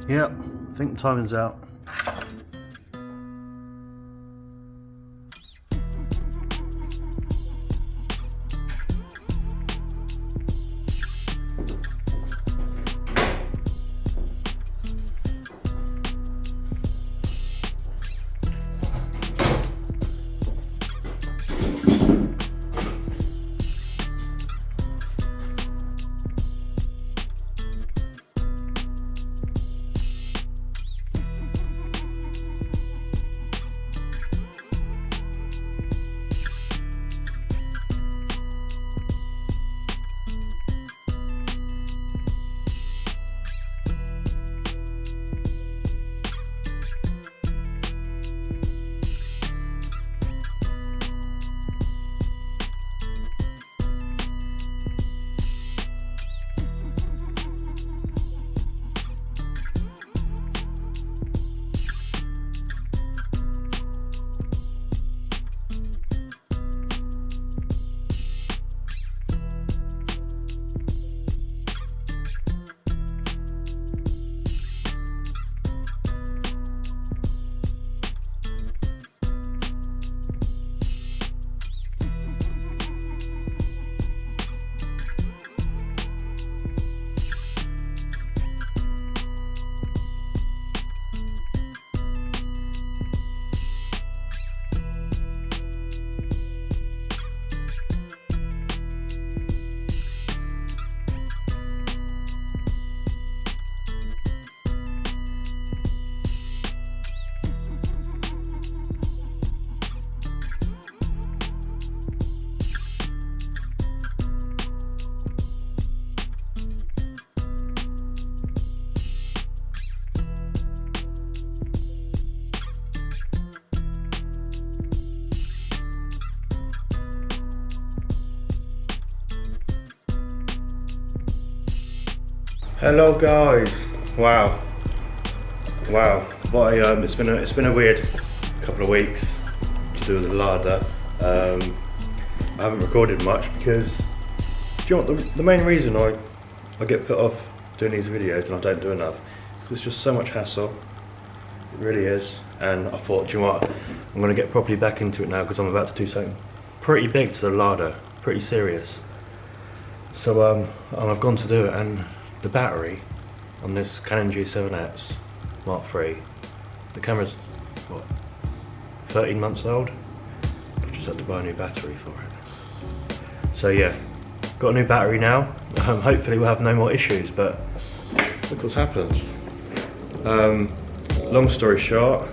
Yep, I think the timing's out. Hello guys, wow, what a, it's been a weird couple of weeks to do with the Lada. I haven't recorded much because, do you know what, the main reason I get put off doing these videos and I don't do enough, it's just so much hassle, it really is. And I thought, do you know what, I'm going to get properly back into it now because I'm about to do something pretty big to the Lada, pretty serious. So I've gone to do it, and the battery on this Canon G7X Mark III, the camera's what, 13 months old. I just had to buy a new battery for it. So yeah, got a new battery now. Hopefully we'll have no more issues, but look what's happened. Long story short,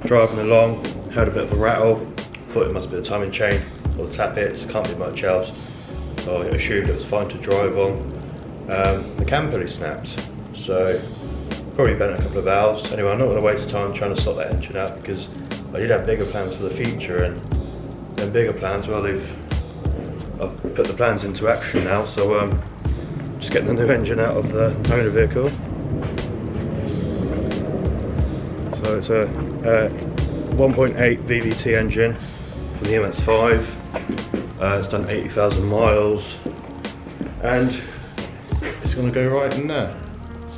driving along, heard a bit of a rattle, thought it must be the timing chain or the tappets, can't be much else. So I assumed it was fine to drive on. The cam pulley snapped, so probably bent a couple of valves. Anyway, I'm not going to waste time trying to sort that engine out because I did have bigger plans for the future, and then bigger plans, well, I've put the plans into action now, so just getting the new engine out of the owner vehicle. So it's a 1.8 VVT engine for the MX-5. It's done 80,000 miles, and it's going to go right in there.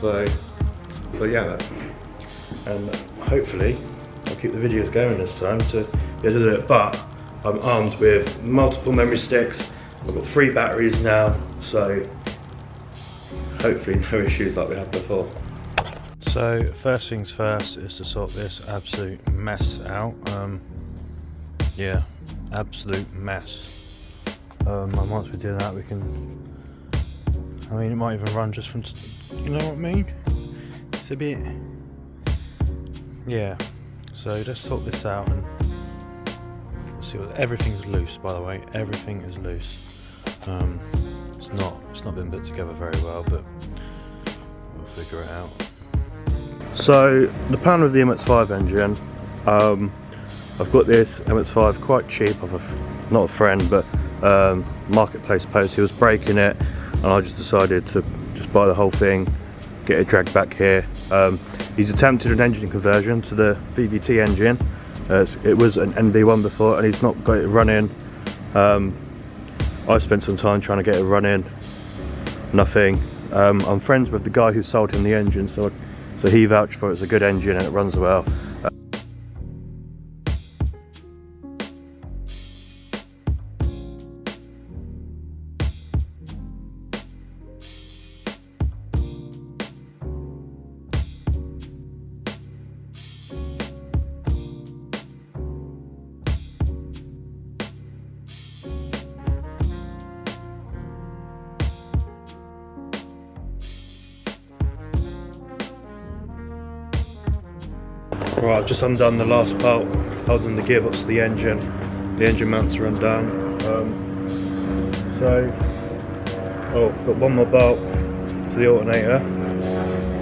So yeah, and hopefully I'll keep the videos going this time to be able to do it. But I'm armed with multiple memory sticks. I've got 3 batteries now, so hopefully no issues like we had before. So first things first is to sort this absolute mess out. Yeah, absolute mess. And once we do that, we can, I mean, it might even run just from, you know what I mean? It's a bit, yeah. So let's sort this out and see what, everything's loose, by the way, everything is loose. It's not been put together very well, but we'll figure it out. So the plan with the MX-5 engine, I've got this MX-5 quite cheap off of, not a friend, but marketplace post. He was breaking it, and I just decided to just buy the whole thing, get it dragged back here. He's attempted an engine conversion to the VVT engine. It was an NB1 before, and he's not got it running. I spent some time trying to get it running, nothing. I'm friends with the guy who sold him the engine, so I So he vouched for it. It's a good engine and it runs well. Right, I've just undone the last bolt holding the gearbox to the engine. The engine mounts are undone. Got one more bolt for the alternator.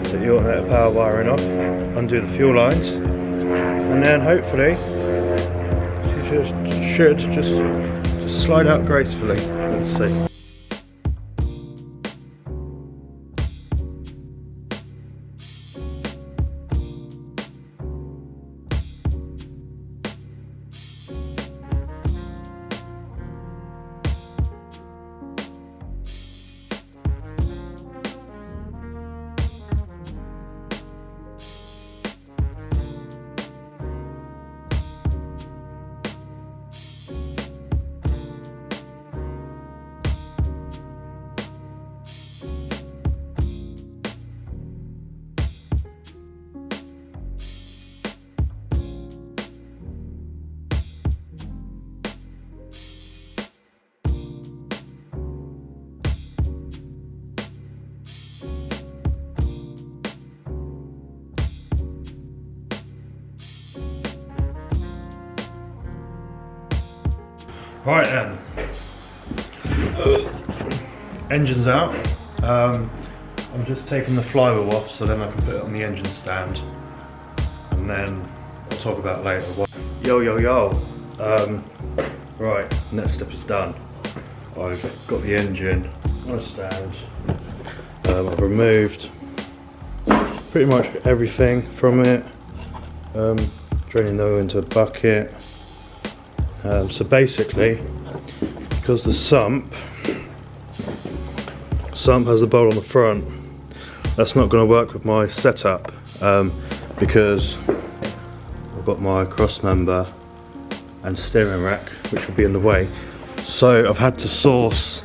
Get the alternator power wiring off, undo the fuel lines, and then hopefully she should just slide out gracefully. Let's see. Right then, engine's out. I'm just taking the flywheel off so then I can put it on the engine stand, and then I'll talk about later. Yo. Right, next step is done. I've got the engine on a stand. I've removed pretty much everything from it, draining the oil into a bucket. So basically, because the sump has a bolt on the front, that's not going to work with my setup, because I've got my cross member and steering rack which will be in the way. So I've had to source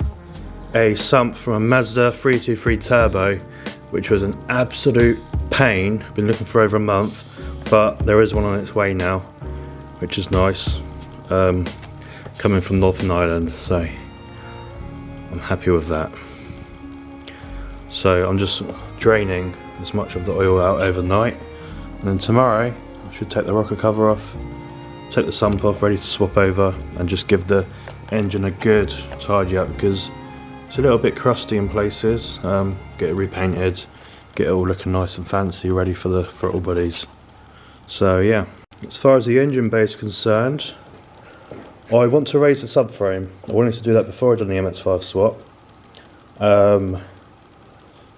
a sump from a Mazda 323 Turbo, which was an absolute pain. I've been looking for over a month, but there is one on its way now, which is nice. Coming from Northern Ireland, so I'm happy with that. So I'm just draining as much of the oil out overnight, and then tomorrow I should take the rocker cover off, take the sump off, ready to swap over, and just give the engine a good tidy up, because it's a little bit crusty in places. Get it repainted, get it all looking nice and fancy, ready for the throttle bodies. So yeah, as far as the engine bay is concerned, I want to raise the subframe. I wanted to do that before I done the MX-5 swap.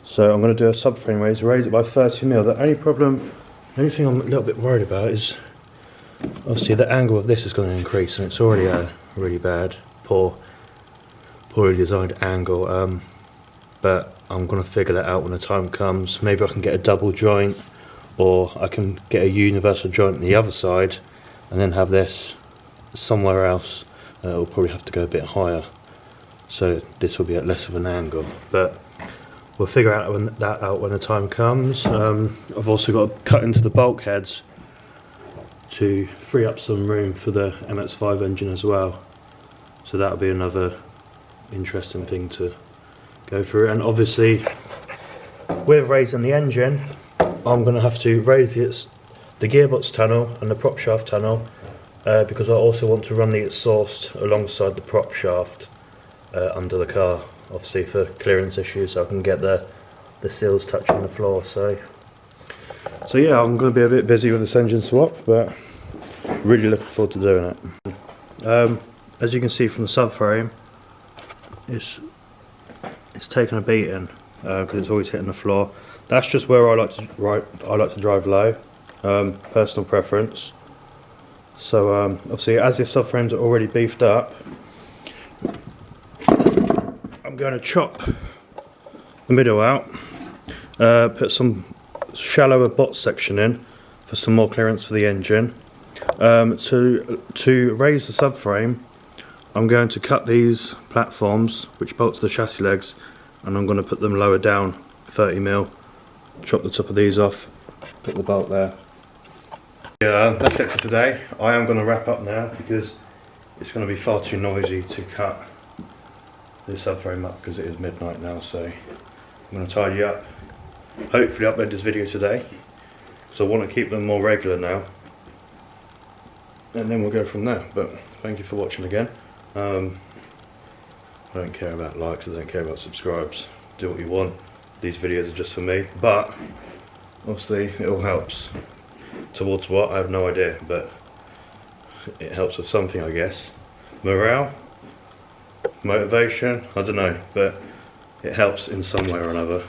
So I'm going to do a subframe raise it by 30mm. The only thing I'm a little bit worried about is obviously the angle of this is going to increase, and it's already a really bad, poorly designed angle. But I'm going to figure that out when the time comes. Maybe I can get a double joint, or I can get a universal joint on the other side, and then have this somewhere else. It'll probably have to go a bit higher, so this will be at less of an angle, but we'll figure out that out when the time comes. I've also got to cut into the bulkheads to free up some room for the MX-5 engine as well, so that'll be another interesting thing to go through. And obviously with raising the engine, I'm going to have to raise the gearbox tunnel and the prop shaft tunnel, because I also want to run the exhaust alongside the prop shaft under the car, obviously for clearance issues, so I can get the seals touching the floor. So yeah, I'm going to be a bit busy with this engine swap, but really looking forward to doing it. As you can see from the subframe, it's taken a beating because it's always hitting the floor. That's just where I like to drive low, personal preference. So obviously, as the subframes are already beefed up, I'm going to chop the middle out, put some shallower bot section in for some more clearance for the engine. To raise the subframe, I'm going to cut these platforms which bolt to the chassis legs, and I'm going to put them lower down 30mm, chop the top of these off, put the bolt there. Yeah, that's it for today. I am going to wrap up now because it's going to be far too noisy to cut the subframe up because it is midnight now, so I'm going to tidy up. Hopefully upload this video today, so I want to keep them more regular now, and then we'll go from there. But thank you for watching again. I don't care about likes, I don't care about subscribes, do what you want. These videos are just for me, but obviously it all helps. Towards what? I have no idea, but it helps with something, I guess. Morale? Motivation? I don't know, but it helps in some way or another.